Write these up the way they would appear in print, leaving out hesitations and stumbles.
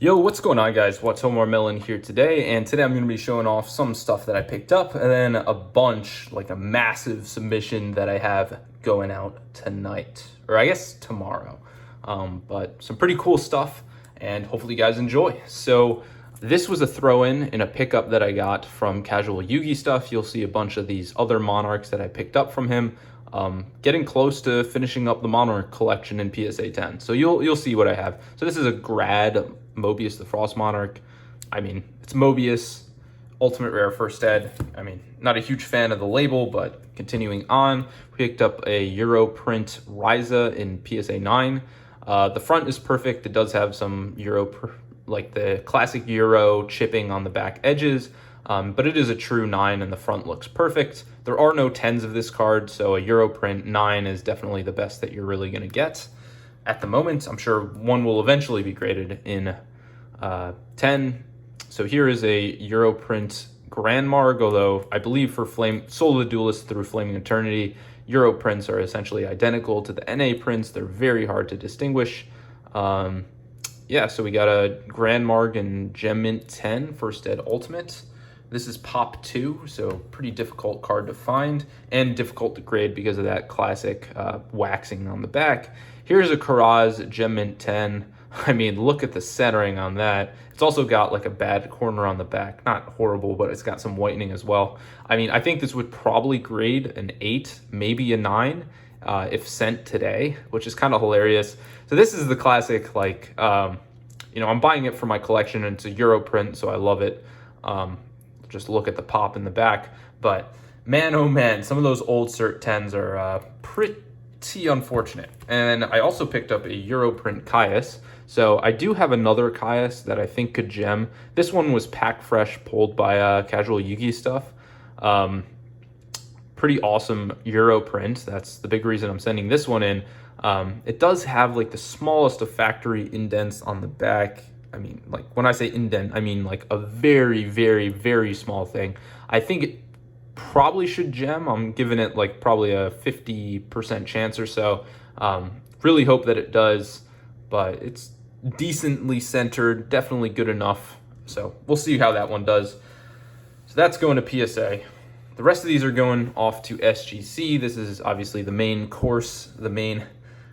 Yo, what's going on, guys? What's Omar Mellon here today, and today I'm going to be showing off some stuff that I picked up and then a bunch, like a massive submission that I have going out tonight, or I guess tomorrow. But some pretty cool stuff, and hopefully you guys enjoy. So this was a throw-in in a pickup that I got from Casual Yugi Stuff. You'll see a bunch of these other Monarchs that I picked up from him. Getting close to finishing up the Monarch collection in PSA 10. So you'll see what I have. So this is a grad Mobius the Frost Monarch. I mean, it's Mobius, Ultimate Rare First Ed. I mean, not a huge fan of the label, but continuing on, we picked up a Euro print Ryza in PSA 9. The front is perfect. It does have some like the classic Euro chipping on the back edges, but it is a true 9 and the front looks perfect. There are no 10s of this card, so a Euro print 9 is definitely the best that you're really going to get at the moment. I'm sure one will eventually be graded in 10. So here is a Euro print Grand Marg, although I believe for Soul of the Duelist through Flaming Eternity, Euro prints are essentially identical to the NA prints. They're very hard to distinguish. Yeah, so we got a Grand Marg and Gem Mint 10 First Ed Ultimate. This is Pop 2, so pretty difficult card to find and difficult to grade because of that classic waxing on the back. Here's a Karaz Gem Mint 10. I mean, look at the centering on that. It's also got like a bad corner on the back. Not horrible, but it's got some whitening as well. I mean, I think this would probably grade an 8, maybe a 9 if sent today, which is kind of hilarious. So this is the classic, like, I'm buying it for my collection and it's a Euro print, so I love it. Just look at the pop in the back. But man, oh man, some of those old Cert 10s are pretty unfortunate. And I also picked up a Euro print Caius. So I do have another Caius that I think could gem. This one was pack fresh, pulled by Casual Yugi Stuff. Pretty awesome Euro print. That's the big reason I'm sending this one in. It does have like the smallest of factory indents on the back. I mean, like when I say indent, I mean like a very, very, very small thing. I think it probably should gem. I'm giving it like probably a 50% chance or so. Really hope that it does, but it's decently centered, definitely good enough. So we'll see how that one does. So that's going to PSA. The rest of these are going off to SGC. This is obviously the main course, the main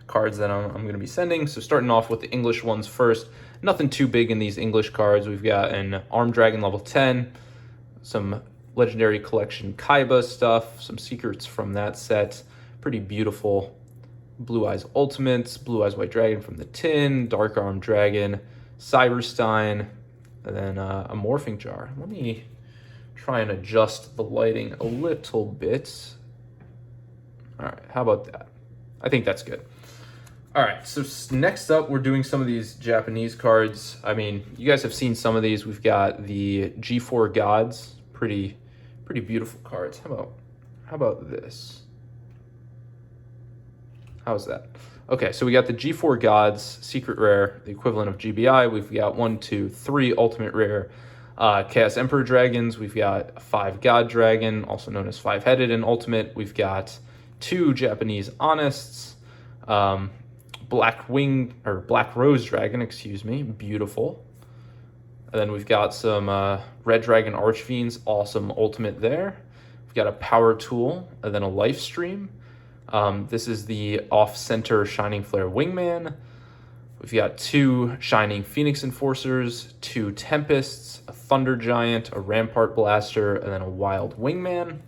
cards that I'm going to be sending. So starting off with the English ones first. Nothing too big in these English cards. We've got an Armed Dragon level 10, some Legendary Collection Kaiba stuff, some secrets from that set. Pretty beautiful Blue Eyes Ultimates, Blue Eyes White Dragon from the tin, Dark Armed Dragon, Cyberstein, and then a Morphing Jar. Let me try and adjust the lighting a little bit. All right, how about that? I think that's good. All right, so next up, we're doing some of these Japanese cards. I mean, you guys have seen some of these. We've got the G4 Gods, pretty beautiful cards. How about this? How's that? Okay, so we got the G4 Gods, Secret Rare, the equivalent of GBI. We've got 1, 2, 3 Ultimate Rare Chaos Emperor Dragons. We've got a 5 God Dragon, also known as 5-headed in Ultimate. We've got 2 Japanese Honests, Black Rose Dragon, excuse me, beautiful. And then we've got some Red Dragon Archfiends, awesome Ultimate there. We've got a Power Tool, and then a Life Stream. This is the off-center Shining Flare Wingman. We've got 2 Shining Phoenix Enforcers, 2 Tempests, a Thunder Giant, a Rampart Blaster, and then a Wild Wingman.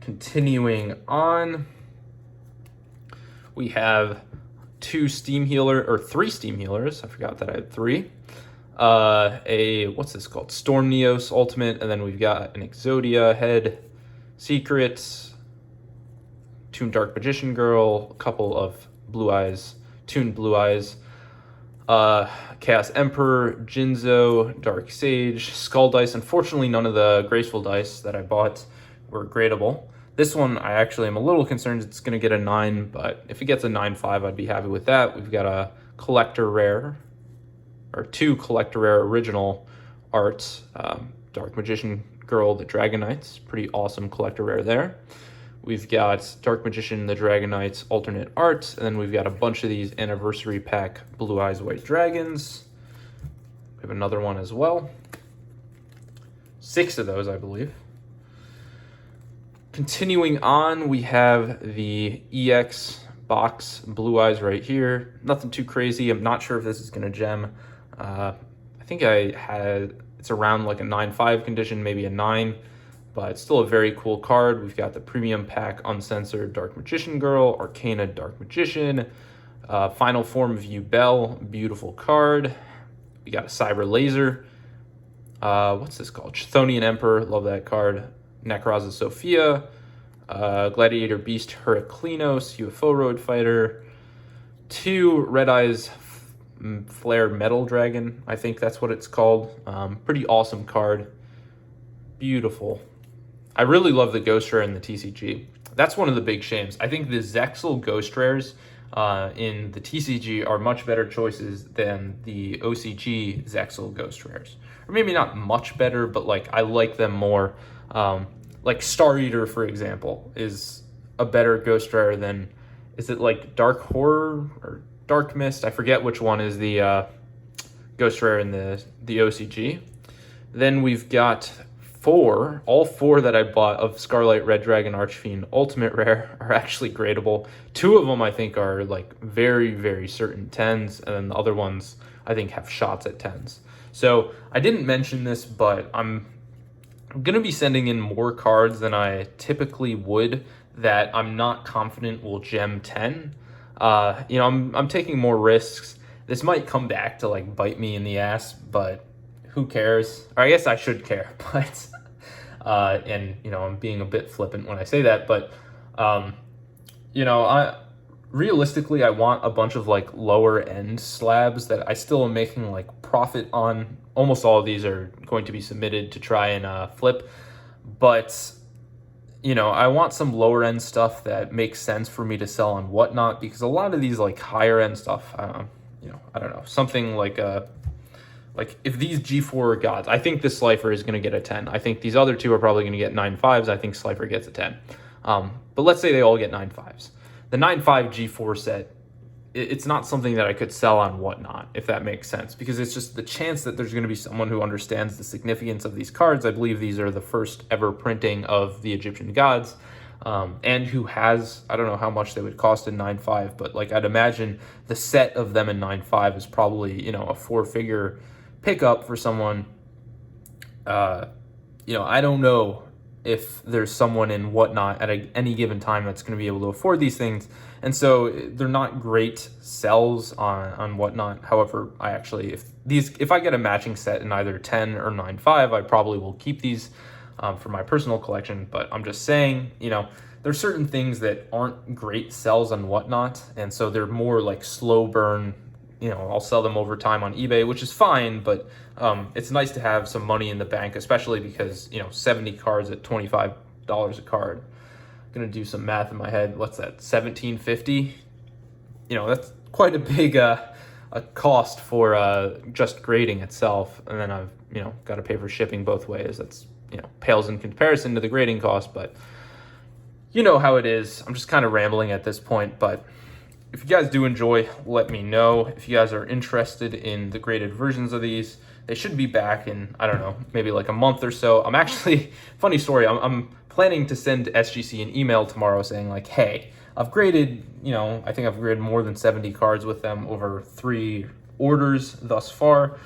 Continuing on, we have 3 Steam Healers. I forgot that I had 3. What's this called? Storm Neos Ultimate, and then we've got an Exodia Head, Secrets, Toon Dark Magician Girl, a couple of Toon Blue Eyes, Chaos Emperor, Jinzo, Dark Sage, Skull Dice. Unfortunately, none of the Graceful Dice that I bought were gradable. This one, I actually am a little concerned it's going to get a 9, but if it gets a 9.5, I'd be happy with that. We've got a Collector Rare, or 2 Collector Rare original arts, Dark Magician Girl, the Dragon Knights, pretty awesome Collector Rare there. We've got Dark Magician, the Dragon Knights alternate art, and then we've got a bunch of these Anniversary Pack Blue Eyes White Dragons. We have another one as well. 6 of those, I believe. Continuing on, we have the EX box Blue Eyes right here. Nothing too crazy. I'm not sure if this is going to gem. I think it's around like a 9.5 condition, maybe a 9, but it's still a very cool card. We've got the Premium Pack Uncensored Dark Magician Girl, Arcana Dark Magician, Final Form View Bell, beautiful card. We got a Cyber Laser. What's this called? Chthonian Emperor, love that card. Necroza Sophia, Gladiator Beast Heraclinos, UFO Road Fighter, 2 Red Eyes Flare Metal Dragon, I think that's what it's called. Pretty awesome card. Beautiful. I really love the Ghost Rare in the TCG. That's one of the big shames. I think the Zexal Ghost Rares in the TCG are much better choices than the OCG Zexal Ghost Rares. Or maybe not much better, but like I like them more. Like Star Eater, for example, is a better Ghost Rare than, is it like Dark Horror or Dark Mist? I forget which one is the Ghost Rare in the OCG. Then we've got all four that I bought of Scarlet Red Dragon Archfiend Ultimate Rare are actually gradable. 2 of them I think are like very, very certain 10s, and then the other ones I think have shots at 10s. So I didn't mention this, but I'm going to be sending in more cards than I typically would that I'm not confident will gem 10. I'm taking more risks. This might come back to like bite me in the ass, but who cares? Or I guess I should care, but I'm being a bit flippant when I say that, but realistically I want a bunch of like lower end slabs that I still am making like profit on. Almost all of these are going to be submitted to try and flip, but I want some lower end stuff that makes sense for me to sell on Whatnot, because a lot of these like higher end stuff, I don't know, something like if these G4 gods, I think this Slifer is going to get a 10. I think these other 2 are probably going to get 9.5s. I think Slifer gets a 10. But let's say they all get 9.5s. The 9.5 G4 set, it's not something that I could sell on Whatnot, if that makes sense, because it's just the chance that there's going to be someone who understands the significance of these cards. I believe these are the first ever printing of the Egyptian gods, and who has, I don't know how much they would cost in 9.5, but like I'd imagine the set of them in 9.5 is probably, a 4-figure pickup for someone. I don't know if there's someone in Whatnot at any given time that's going to be able to afford these things. And so they're not great sells on Whatnot. However, if I get a matching set in either 10 or 9.5, I probably will keep these for my personal collection. But I'm just saying, there's certain things that aren't great sells on Whatnot. And so they're more like slow burn. I'll sell them over time on eBay, which is fine, but it's nice to have some money in the bank, especially because, 70 cards at $25 a card. I'm going to do some math in my head. What's that, $17.50? That's quite a big a cost for just grading itself. And then I've, got to pay for shipping both ways. That's, pales in comparison to the grading cost, but you know how it is. I'm just kind of rambling at this point, but if you guys do enjoy, let me know. If you guys are interested in the graded versions of these, they should be back in, I don't know, maybe like a month or so. I'm actually, funny story, I'm planning to send SGC an email tomorrow saying like, hey, I've graded, I think I've graded more than 70 cards with them over 3 orders thus far.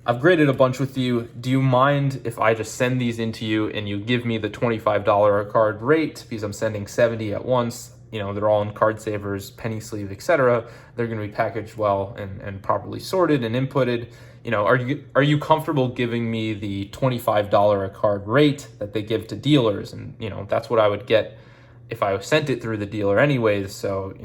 I've graded a bunch with you. Do you mind if I just send these into you and you give me the $25 a card rate, because I'm sending 70 at once? They're all in card savers, penny sleeve, etc. They're going to be packaged well and properly sorted and inputted. Are you comfortable giving me the $25 a card rate that they give to dealers? And, that's what I would get if I sent it through the dealer anyways. So,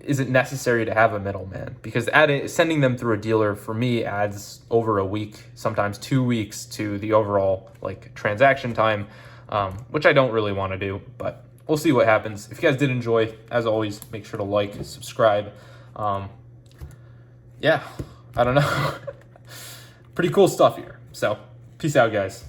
is it necessary to have a middleman? Because sending them through a dealer for me adds over a week, sometimes 2 weeks to the overall transaction time, which I don't really want to do, but we'll see what happens. If you guys did enjoy, as always, make sure to like and subscribe. Yeah, I don't know. Pretty cool stuff here. So, peace out, guys.